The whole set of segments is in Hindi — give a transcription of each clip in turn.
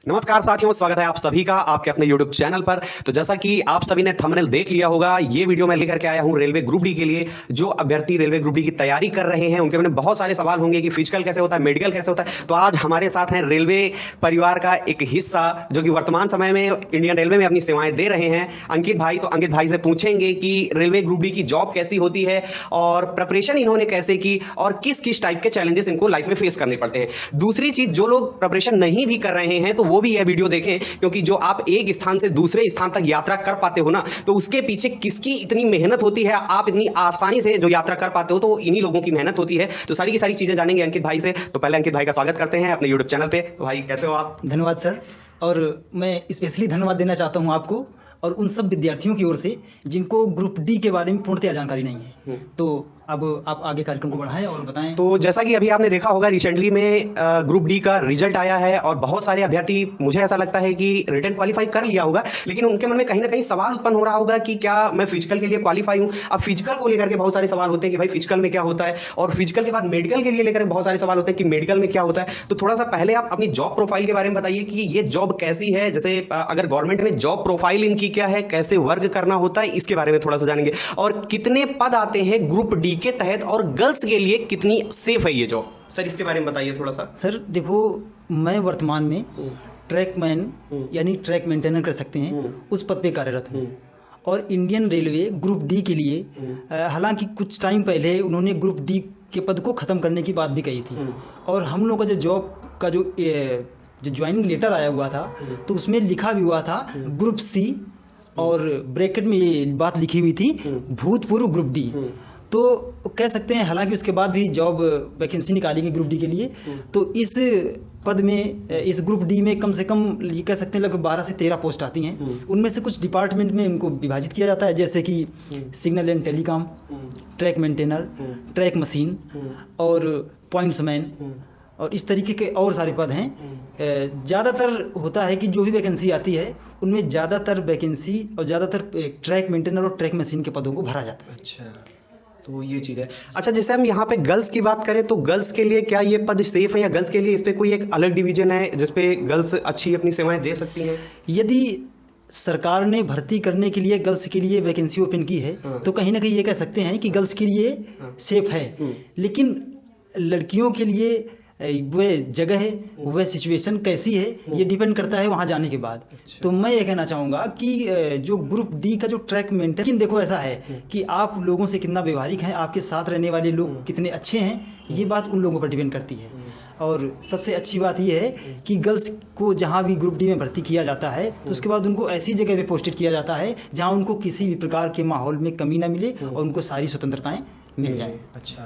नमस्कार साथियों, स्वागत है आप सभी का आपके अपने YouTube चैनल पर। तो जैसा कि आप सभी ने थंबनेल देख लिया होगा, ये वीडियो मैं लेकर के आया हूं रेलवे ग्रुप डी के लिए। जो अभ्यर्थी रेलवे ग्रुप डी की तैयारी कर रहे हैं उनके मन में बहुत सारे सवाल होंगे कि फिजिकल कैसे होता है, मेडिकल कैसे होता है। तो आज हमारे साथ हैं रेलवे परिवार का एक हिस्सा जो कि वर्तमान समय में इंडियन रेलवे में अपनी सेवाएं दे रहे हैं, अंकित भाई। तो अंकित भाई से पूछेंगे कि रेलवे ग्रुप डी की जॉब कैसी होती है और प्रिपरेशन इन्होंने कैसे की और किस किस टाइप के चैलेंजेस इनको लाइफ में फेस करने पड़ते हैं। दूसरी चीज, जो लोग प्रिपरेशन नहीं भी कर रहे हैं तो वो भी यह वीडियो देखें, क्योंकि जो आप एक स्थान से दूसरे स्थान तक यात्रा कर पाते हो ना, तो उसके पीछे किसकी इतनी मेहनत होती है, आप इतनी आसानी से जो यात्रा कर पाते हो तो इन्हीं लोगों की मेहनत होती है। तो सारी की सारी चीजें जानेंगे अंकित भाई से। तो पहले अंकित भाई का स्वागत करते हैं अपने यूट्यूब चैनल पे। तो भाई कैसे हो आप? धन्यवाद सर। और मैं स्पेशली धन्यवाद देना चाहता हूं आपको और उन सब विद्यार्थियों की ओर से जिनको ग्रुप डी के बारे में पूर्णतया जानकारी नहीं है। तो अब आप आगे कार्यक्रम को बढ़ाएं और बताएं। तो जैसा कि अभी आपने देखा होगा, रिसेंटली में ग्रुप डी का रिजल्ट आया है और बहुत सारे अभ्यर्थी, मुझे ऐसा लगता है कि रिटन क्वालिफाई कर लिया होगा, लेकिन उनके मन में कहीं ना कहीं सवाल उत्पन्न हो रहा होगा कि क्या मैं फिजिकल के लिए क्वालिफाई हूं। अब फिजिकल को लेकर के बहुत सारे सवाल होते हैं कि भाई फिजिकल में क्या होता है, और फिजिकल के बाद मेडिकल के लिए लेकर बहुत सारे सवाल होते हैं कि मेडिकल में क्या होता है। तो थोड़ा सा पहले आप अपनी जॉब प्रोफाइल के बारे में बताइए कि ये जॉब कैसी है। जैसे अगर गवर्नमेंट में जॉब प्रोफाइल इनकी क्या है, कैसे वर्क करना होता है, इसके बारे में थोड़ा सा जानेंगे। और कितने पद आते हैं ग्रुप डी के तहत और गर्ल्स के लिए कितनी सेफ है ये जॉब, सर इसके बारे में बताइए थोड़ा सा। सर देखो, मैं वर्तमान में ट्रैकमैन यानी ट्रैक मेंटेनर कर सकते हैं उस पद पे कार्यरत हूँ। और इंडियन रेलवे ग्रुप डी के लिए हालांकि कुछ टाइम पहले उन्होंने ग्रुप डी के पद को ख़त्म करने की बात भी कही थी। और हम लोग का जो जॉब का जो ज्वाइनिंग लेटर आया हुआ था तो उसमें लिखा भी हुआ था ग्रुप सी, और ब्रैकेट में ये बात लिखी हुई थी भूतपूर्व ग्रुप डी। तो कह सकते हैं, हालांकि उसके बाद भी जॉब वैकेंसी निकाली गई ग्रुप डी के लिए। तो इस पद में, इस ग्रुप डी में कम से कम ये कह सकते हैं लगभग 12 से 13 पोस्ट आती हैं। उनमें से कुछ डिपार्टमेंट में इनको विभाजित किया जाता है, जैसे कि signal and telecom, track maintainer, track machine और पॉइंट्समैन, और इस तरीके के और सारे पद हैं। ज़्यादातर होता है कि जो भी वैकेंसी आती है उनमें ज़्यादातर वैकेंसी और ज़्यादातर ट्रैक मेंटेनर और ट्रैक मशीन के पदों को भरा जाता है। अच्छा, तो ये चीज़ है। अच्छा, जैसे हम यहाँ पे गर्ल्स की बात करें तो गर्ल्स के लिए क्या ये पद सेफ है, या गर्ल्स के लिए इस पे कोई एक अलग डिवीजन है जिसपे गर्ल्स अच्छी अपनी सेवाएं दे सकती हैं? यदि सरकार ने भर्ती करने के लिए गर्ल्स के लिए वैकेंसी ओपन की है तो कहीं ना कहीं ये कह सकते हैं कि गर्ल्स के लिए सेफ है। लेकिन लड़कियों के लिए वह जगह है, वह सिचुएशन कैसी है, ये डिपेंड करता है वहाँ जाने के बाद। तो मैं ये कहना चाहूँगा कि जो ग्रुप डी का जो ट्रैक मेंटेन, लेकिन देखो ऐसा है कि आप लोगों से कितना व्यवहारिक हैं, आपके साथ रहने वाले लोग कितने अच्छे हैं, ये बात उन लोगों पर डिपेंड करती है। और सबसे अच्छी बात यह है कि गर्ल्स को जहाँ भी ग्रुप डी में भर्ती किया जाता है तो उसके बाद उनको ऐसी जगह पे पोस्टेड किया जाता है जहाँ उनको किसी भी प्रकार के माहौल में कमी ना मिले और उनको सारी स्वतंत्रताएं मिल जाए। अच्छा,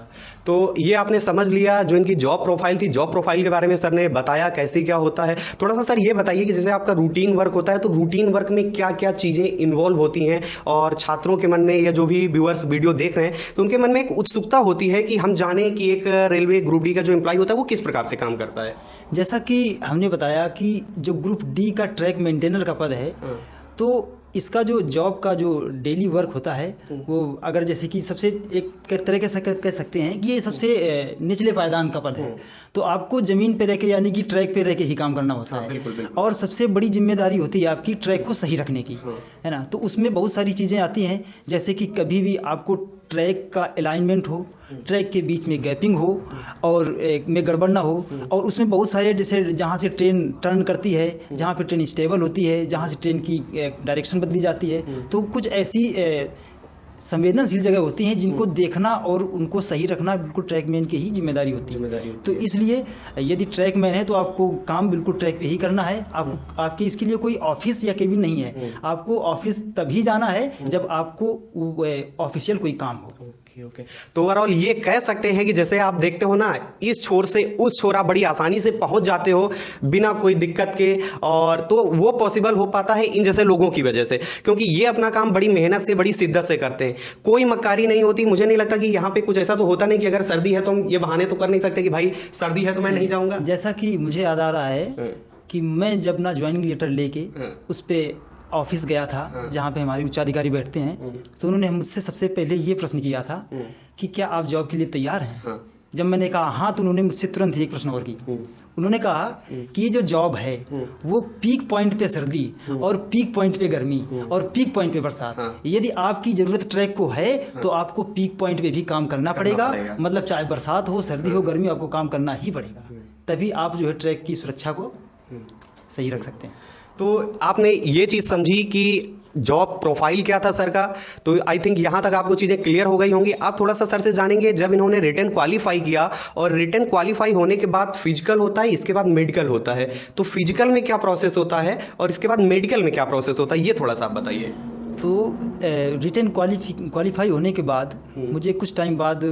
तो ये आपने समझ लिया जो इनकी जॉब प्रोफाइल थी। जॉब प्रोफाइल के बारे में सर ने बताया कैसे क्या होता है। थोड़ा सा सर ये बताइए कि जैसे आपका रूटीन वर्क होता है तो रूटीन वर्क में क्या क्या चीज़ें इन्वॉल्व होती हैं, और छात्रों के मन में या जो भी व्यूअर्स वीडियो देख रहे हैं तो उनके मन में एक उत्सुकता होती है कि हम जाने कि एक रेलवे ग्रुप डी का जो एम्प्लॉय होता है वो किस प्रकार से काम करता है। जैसा कि हमने बताया कि जो ग्रुप डी का ट्रैक मेंटेनर का पद है, तो इसका जो जॉब का जो डेली वर्क होता है वो, अगर जैसे कि सबसे एक तरीके से कह सकते हैं कि ये सबसे निचले पायदान का पद है। तो आपको ज़मीन पे रह के यानी कि ट्रैक पे रह के ही काम करना होता है। बिल्कुल, बिल्कुल। और सबसे बड़ी जिम्मेदारी होती है आपकी ट्रैक को सही रखने की, है ना। तो उसमें बहुत सारी चीज़ें आती हैं, जैसे कि कभी भी आपको ट्रैक का अलाइनमेंट हो, ट्रैक के बीच में गैपिंग हो और में गड़बड़ ना हो। और उसमें बहुत सारे, जैसे जहाँ से ट्रेन टर्न करती है, जहाँ पे ट्रेन स्टेबल होती है, जहाँ से ट्रेन की डायरेक्शन बदली जाती है, तो कुछ ऐसी संवेदनशील जगह होती हैं जिनको देखना और उनको सही रखना बिल्कुल ट्रैकमैन की ही जिम्मेदारी होती है। तो इसलिए यदि ट्रैकमैन है तो आपको काम बिल्कुल ट्रैक पे ही करना है। आपके इसके लिए कोई ऑफिस या केबिन नहीं है। आपको ऑफिस तभी जाना है जब आपको ऑफिशियल कोई काम हो। ओके। तो ओवरऑल ये कह सकते हैं कि जैसे आप देखते हो ना, इस छोर से उस छोर आप बड़ी आसानी से पहुंच जाते हो बिना कोई दिक्कत के, और तो वो पॉसिबल हो पाता है इन जैसे लोगों की वजह से, क्योंकि ये अपना काम बड़ी मेहनत से, बड़ी शिद्दत से करते हैं। कोई मक्कारी नहीं होती। मुझे नहीं लगता कि यहाँ पे कुछ ऐसा तो होता नहीं कि अगर सर्दी है तो हम ये बहाने तो कर नहीं सकते कि भाई सर्दी है तो मैं नहीं जाऊँगा। जैसा कि मुझे याद आ रहा है कि मैं जब ना ज्वाइनिंग लेटर लेके उस पर ऑफिस गया था जहाँ पे हमारे उच्चाधिकारी बैठते हैं, तो उन्होंने मुझसे सबसे पहले ये प्रश्न किया था कि क्या आप जॉब के लिए तैयार हैं। जब मैंने कहा हाँ, तो उन्होंने मुझसे तुरंत ही एक प्रश्न और किया। उन्होंने कहा कि ये जो जॉब है वो पीक पॉइंट पे सर्दी और पीक पॉइंट पे गर्मी और पीक पॉइंट पे बरसात, यदि आपकी ज़रूरत ट्रैक को है तो आपको पीक पॉइंट पे भी काम करना पड़ेगा। मतलब चाहे बरसात हो, सर्दी हो, गर्मी, आपको काम करना ही पड़ेगा, तभी आप जो है ट्रैक की सुरक्षा को सही रख सकते हैं। तो आपने ये चीज़ समझी कि जॉब प्रोफाइल क्या था सर का, तो आई थिंक यहाँ तक आपको चीज़ें क्लियर हो गई होंगी। आप थोड़ा सा सर से जानेंगे, जब इन्होंने रिटन क्वालिफाई किया और रिटन क्वालिफाई होने के बाद फिजिकल होता है, इसके बाद मेडिकल होता है, तो फिजिकल में क्या प्रोसेस होता है और इसके बाद मेडिकल में क्या प्रोसेस होता है, ये थोड़ा सा आप बताइए। तो रिटन क्वालिफाई होने के बाद मुझे कुछ टाइम बाद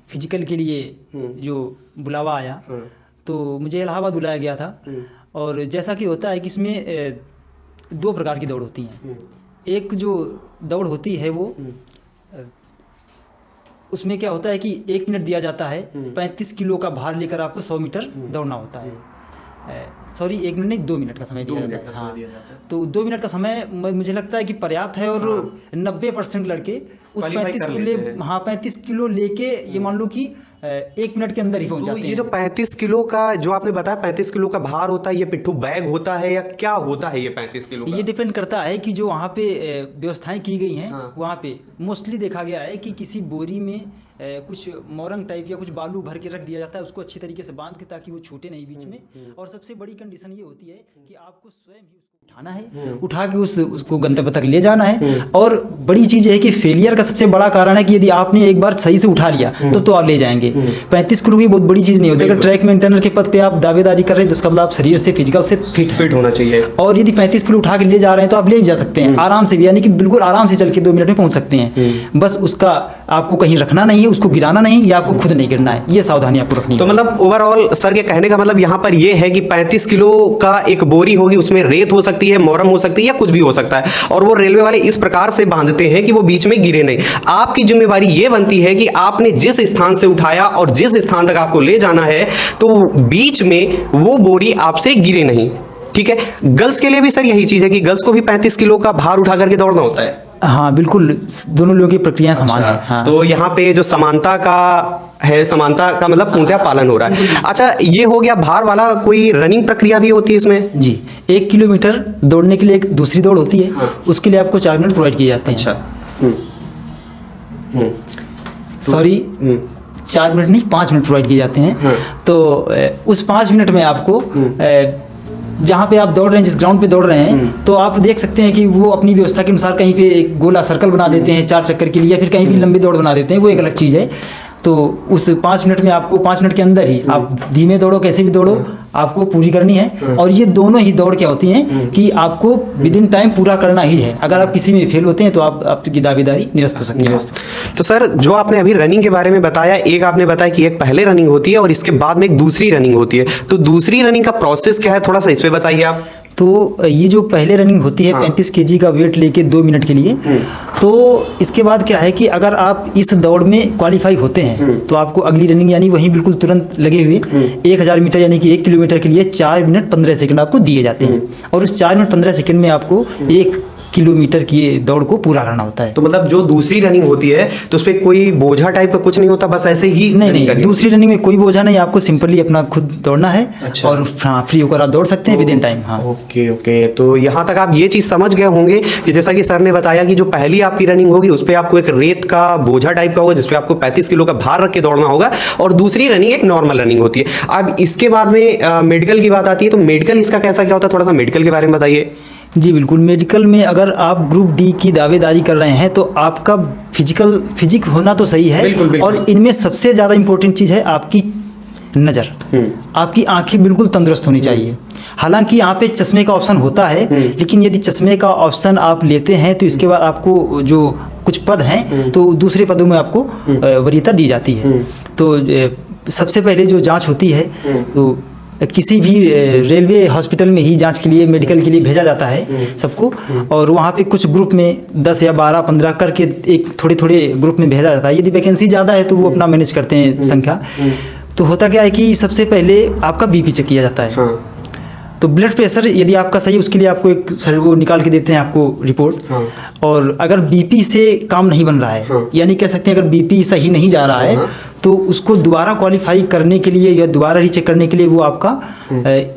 फिजिकल के लिए जो बुलावा आया, तो मुझे इलाहाबाद बुलाया गया था। और जैसा कि होता है कि इसमें 2 प्रकार की दौड़ होती हैं। एक जो दौड़ होती है वो उसमें क्या होता है कि 1 मिनट दिया जाता है, 35 किलो का भार लेकर आपको 100 मीटर दौड़ना होता है। सॉरी, 1 मिनट नहीं, 2 मिनट का समय दिया जाता है। हाँ, तो 2 मिनट का समय मुझे लगता है कि पर्याप्त है। और 90% लड़के उस 35 किलो लेके ये मान लो कि 1 मिनट के अंदर ही पहुंच जाते हैं। ये जो 35 किलो का जो आपने बताया 35 किलो का भार होता है, ये पिट्ठू बैग होता है या क्या होता है ये 35 किलो का? ये डिपेंड करता है कि जो वहाँ पे व्यवस्थाएं की गई हैं, वहाँ पे मोस्टली देखा गया है कि किसी बोरी में कुछ मोरंग टाइप या कुछ बालू भर के रख दिया जाता है, उसको अच्छी तरीके से बांध के, ताकि वो छूटे नहीं बीच में। और सबसे बड़ी कंडीशन ये होती है कि आपको स्वयं ही उसको उठाना है, उठा के उसको गंतव्य तक ले जाना है। और बड़ी चीज़ है कि फेलियर का सबसे बड़ा कारण है कि यदि आपने एक बार सही से उठा लिया तो आप ले जाएंगे। 35 किलो की बहुत बड़ी चीज़ नहीं होती। अगर ट्रैक मेंटेनर के पद पे आप दावेदारी कर रहे हैं तो उसका मतलब आप शरीर से, फिजिकल से फिट होना चाहिए। और यदि 35 किलो उठा के ले जा रहे हैं तो आप ले जा सकते हैं आराम से भी, यानी कि बिल्कुल आराम से चल के 2 मिनट में पहुंच सकते हैं। बस उसका आपको कहीं रखना नहीं है, उसको गिराना नहीं, या आपको खुद नहीं गिरना है, ये सावधानी आपको रखनी है। तो मतलब ओवरऑल सर के कहने का मतलब यहाँ पर ये है कि 35 किलो का एक बोरी होगी, उसमें रेत हो सकती है, मोरम हो सकती है, या कुछ भी हो सकता है, और वो रेलवे वाले इस प्रकार से बांधते हैं कि वो बीच में गिरे नहीं। आपकी जिम्मेवारी ये बनती है कि आपने जिस स्थान से उठाया और जिस स्थान तक आपको ले जाना है, तो बीच में वो बोरी आपसे गिरे नहीं। ठीक है। गर्ल्स के लिए भी सर यही चीज है कि गर्ल्स को भी 35 किलो का भार उठा करके दौड़ना होता है? हाँ बिल्कुल, दोनों लोगों की प्रक्रियाएं समान है। हाँ। तो यहाँ पे जो समानता का है, समानता का मतलब पूर्णतः पालन हो रहा है। अच्छा, ये हो गया भार वाला। कोई रनिंग प्रक्रिया भी होती है इसमें? जी, 1 किलोमीटर दौड़ने के लिए एक दूसरी दौड़ होती है। हाँ। उसके लिए आपको 4 मिनट प्रोवाइड किए जाते हैं। अच्छा। सॉरी, 4 मिनट नहीं, 5 मिनट प्रोवाइड किए जाते हैं। हाँ। तो उस 5 मिनट में आपको जहाँ पे आप दौड़ रहे हैं, जिस ग्राउंड पे दौड़ रहे हैं, तो आप देख सकते हैं कि वो अपनी व्यवस्था के अनुसार कहीं पे एक गोला सर्कल बना देते हैं 4 चक्कर के लिए, या फिर कहीं भी लंबी दौड़ बना देते हैं, वो एक अलग चीज़ है। तो उस 5 मिनट में आपको 5 मिनट के अंदर ही, आप धीमे दौड़ो कैसे भी दौड़ो, आपको पूरी करनी है। और ये दोनों ही दौड़ क्या होती हैं कि आपको विद इन टाइम पूरा करना ही है। अगर आप किसी में फेल होते हैं तो आपकी दावेदारी निरस्त हो सकती है। तो सर, जो आपने अभी रनिंग के बारे में बताया, एक आपने बताया कि एक पहले रनिंग होती है और इसके बाद में एक दूसरी रनिंग होती है, तो दूसरी रनिंग का प्रोसेस क्या है, थोड़ा सा इस पे बताइए आप। तो ये जो पहले रनिंग होती है 35 kg का वेट लेके 2 मिनट के लिए, तो इसके बाद क्या है कि अगर आप इस दौड़ में क्वालिफाई होते हैं तो आपको अगली रनिंग, यानी वहीं बिल्कुल तुरंत लगे हुए 1000 मीटर यानी कि 1 किलोमीटर के लिए 4 मिनट 15 सेकंड आपको दिए जाते हैं। और उस 4 मिनट 15 सेकंड में आपको 1 किलोमीटर की दौड़ को पूरा करना होता है। तो मतलब जो दूसरी रनिंग होती है तो उस पर कोई बोझा टाइप का कुछ नहीं होता, बस ऐसे ही? नहीं, दूसरी रनिंग में कोई बोझा नहीं, आपको सिंपली अपना खुद दौड़ना है। अच्छा। और फ्री होकर आप दौड़ सकते हैं विद इन टाइम। हाँ, ओके। तो यहाँ तक आप ये चीज़ समझ गए होंगे कि जैसा कि सर ने बताया कि जो पहली आपकी रनिंग होगी उस पर आपको एक रेत का बोझा टाइप का होगा, जिसपे आपको 35 किलो का भार रख के दौड़ना होगा, और दूसरी रनिंग एक नॉर्मल रनिंग होती है। अब इसके बाद में मेडिकल की बात आती है, तो मेडिकल इसका कैसा क्या होता है, थोड़ा सा मेडिकल के बारे में बताइए। जी बिल्कुल, मेडिकल में अगर आप ग्रुप डी की दावेदारी कर रहे हैं तो आपका फिजिक होना तो सही है। बिल्कुल, बिल्कुल। और इनमें सबसे ज़्यादा इंपॉर्टेंट चीज़ है आपकी नज़र। आपकी आंखें बिल्कुल तंदुरुस्त होनी चाहिए। हालांकि यहाँ पे चश्मे का ऑप्शन होता है, लेकिन यदि चश्मे का ऑप्शन आप लेते हैं तो इसके बाद आपको जो कुछ पद हैं तो दूसरे पदों में आपको वरीयता दी जाती है। तो सबसे पहले जो जाँच होती है, तो किसी भी रेलवे हॉस्पिटल में ही जांच के लिए, मेडिकल के लिए भेजा जाता है सबको। और वहाँ पे कुछ ग्रुप में 10 या 12, 15 करके एक थोड़े थोड़े ग्रुप में भेजा जाता है। यदि वैकेंसी ज़्यादा है तो वो अपना मैनेज करते हैं संख्या। तो होता क्या है कि सबसे पहले आपका बीपी चेक किया जाता है। तो ब्लड प्रेशर यदि आपका सही है, उसके लिए आपको एक सर वो निकाल के देते हैं आपको रिपोर्ट। और अगर बीपी से काम नहीं बन रहा है, यानी कह सकते हैं अगर बीपी सही नहीं जा रहा है, तो उसको दोबारा क्वालिफाई करने के लिए या दोबारा रीचेक करने के लिए वो आपका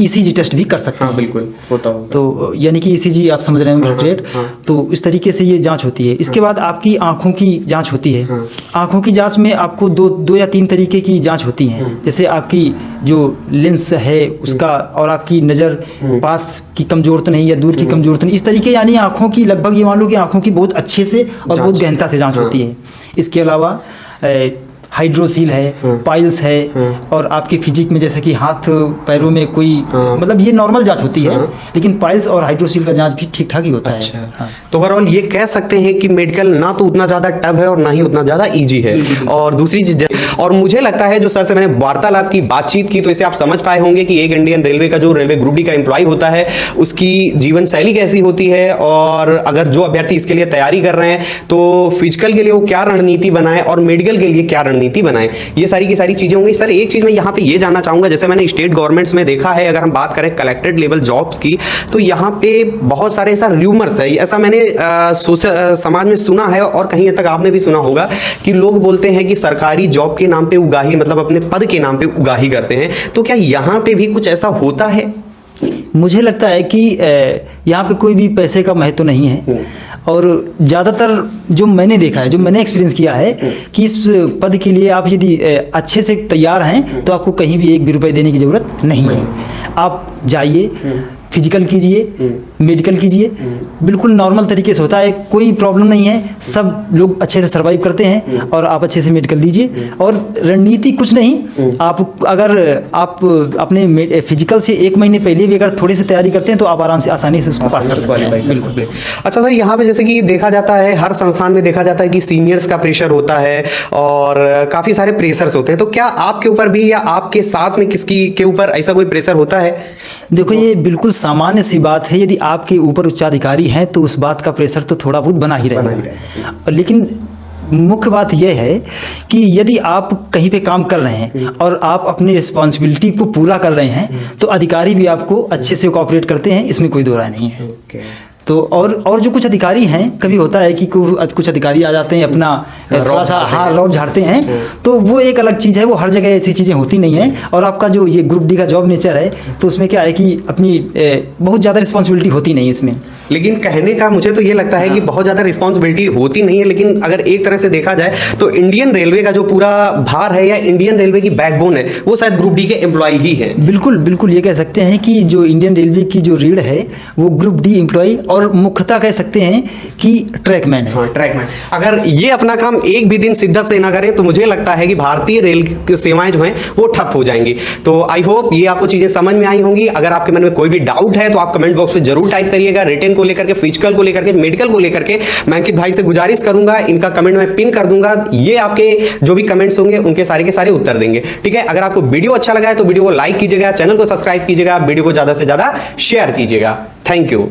ईसीजी टेस्ट भी कर सकते हैं। बिल्कुल होता होगा। तो यानी कि ईसीजी आप समझ रहे हैं ग्रेड, तो इस तरीके से ये जांच होती है। इसके बाद आपकी आंखों की जांच होती है। आंखों की जांच में आपको दो या तीन तरीके की जांच होती है। जैसे आपकी जो लेंस है उसका, और आपकी नज़र पास की कमजोर तो नहीं या दूर की कमजोर तो नहीं, इस तरीके यानी आंखों की लगभग ये मान लो कि आंखों की बहुत अच्छे से और बहुत गहनता से जांच होती है। इसके अलावा हाइड्रोसील है, पाइल्स है, और आपके फिजिक में जैसे कि हाथ पैरों में कोई मतलब ये नॉर्मल जांच होती है, लेकिन पाइल्स और हाइड्रोसील का जांच भी ठीक ठाक ही होता है। तो ओवरऑल ये कह सकते हैं कि मेडिकल ना तो उतना ज़्यादा टफ है और ना ही उतना ज़्यादा इजी है। और दूसरी चीज़, और मुझे लगता है जो सर से मैंने वार्तालाप की, बातचीत की, तो इसे आप समझ पाए होंगे कि एक इंडियन रेलवे का जो रेलवे ग्रुप डी का एम्प्लॉय होता है उसकी जीवन शैली कैसी होती है, और अगर जो अभ्यर्थी इसके लिए तैयारी कर रहे हैं तो फिजिकल के लिए वो क्या रणनीति बनाए और मेडिकल के लिए क्या रणनीति बनाए, ये सारी की सारी चीजें होंगी। सर एक चीज मैं यहाँ पे ये जानना चाहूंगा, जैसे मैंने स्टेट गवर्नमेंट्स में देखा है, अगर हम बात करें कलेक्टेड लेवल जॉब्स की, तो यहाँ पे बहुत सारे ऐसा र्यूमर्स है, ऐसा मैंने समाज में सुना है और कहीं तक आपने भी सुना होगा कि लोग बोलते हैं कि सरकारी जॉब के नाम पे उगाही, मतलब अपने पद के नाम पे उगाही करते हैं। तो क्या यहाँ पे भी कुछ ऐसा होता है? मुझे लगता है कि यहाँ पे कोई भी पैसे का महत्व नहीं है, और ज़्यादातर जो मैंने देखा है, जो मैंने एक्सपीरियंस किया है कि इस पद के लिए आप यदि अच्छे से तैयार हैं तो आपको कहीं भी एक भी रुपये देने की ज़रूरत नहीं है। आप जाइए, फिजिकल कीजिए, मेडिकल कीजिए, बिल्कुल नॉर्मल तरीके से होता है, कोई प्रॉब्लम नहीं है, सब लोग अच्छे से सर्वाइव करते हैं। और आप अच्छे से मेडिकल दीजिए, और रणनीति कुछ नहीं, आप अगर आप अपने फिजिकल से 1 महीने पहले भी अगर थोड़ी सी तैयारी करते हैं तो आप आराम से आसानी से उसको पास कर सकते हैं। बिल्कुल। अच्छा सर, यहाँ पे जैसे कि देखा जाता है, हर संस्थान में देखा जाता है कि सीनियर्स का प्रेशर होता है और काफ़ी सारे प्रेशर्स होते हैं, तो क्या आपके ऊपर भी या आपके साथ में किसकी के ऊपर ऐसा कोई प्रेशर होता है? देखो, ये बिल्कुल सामान्य सी बात है, यदि आपके ऊपर उच्चाधिकारी हैं तो उस बात का प्रेशर तो थोड़ा बहुत बना ही रहेगा। लेकिन मुख्य बात यह है कि यदि आप कहीं पे काम कर रहे हैं और आप अपनी रिस्पॉन्सिबिलिटी को पूरा कर रहे हैं तो अधिकारी भी आपको अच्छे से कोऑपरेट करते हैं, इसमें कोई दो राय नहीं है। तो और जो कुछ अधिकारी हैं, कभी होता है कि कुछ अधिकारी आ जाते हैं अपना थोड़ा सा रौब झाड़ते हैं, तो वो एक अलग चीज़ है, वो हर जगह ऐसी चीज़ें होती नहीं हैं। और आपका जो ये ग्रुप डी का जॉब नेचर है तो उसमें क्या है कि अपनी बहुत ज़्यादा रिस्पॉन्सिबिलिटी होती नहीं इसमें। लेकिन कहने का मुझे तो ये लगता है कि बहुत ज़्यादा रिस्पॉन्सिबिलिटी होती नहीं है, लेकिन अगर एक तरह से देखा जाए तो इंडियन रेलवे का जो पूरा भार है या इंडियन रेलवे की बैकबोन है वो शायद ग्रुप डी के एम्प्लॉय ही है। बिल्कुल बिल्कुल, ये कह सकते हैं कि जो इंडियन रेलवे की जो रीढ़ है वो ग्रुप डी एम्प्लॉय, और मुख्यतः कह सकते हैं कि ट्रैकमैन है। हाँ, ट्रैकमैन। अगर ये अपना काम एक भी दिन शिद्दत से ना करें तो मुझे लगता है कि भारतीय रेल सेवाएं जो हैं वो ठप हो जाएंगी। तो आई होप ये आपको चीजें समझ में आई होंगी। अगर आपके मन में कोई भी डाउट है तो आप कमेंट बॉक्स में जरूर टाइप करिएगा। रिटन को लेकर के, फिजिकल को लेकर के, मेडिकल को लेकर के मैं अंकित भाई से गुजारिश करूंगा, इनका कमेंट में पिन कर दूंगा, ये आपके जो भी कमेंट्स होंगे उनके सारे के सारे उत्तर देंगे। ठीक है, अगर आपको वीडियो अच्छा लगा है तो वीडियो को लाइक कीजिएगा, चैनल को सब्सक्राइब कीजिएगा, वीडियो को ज्यादा से ज्यादा शेयर कीजिएगा। Thank you.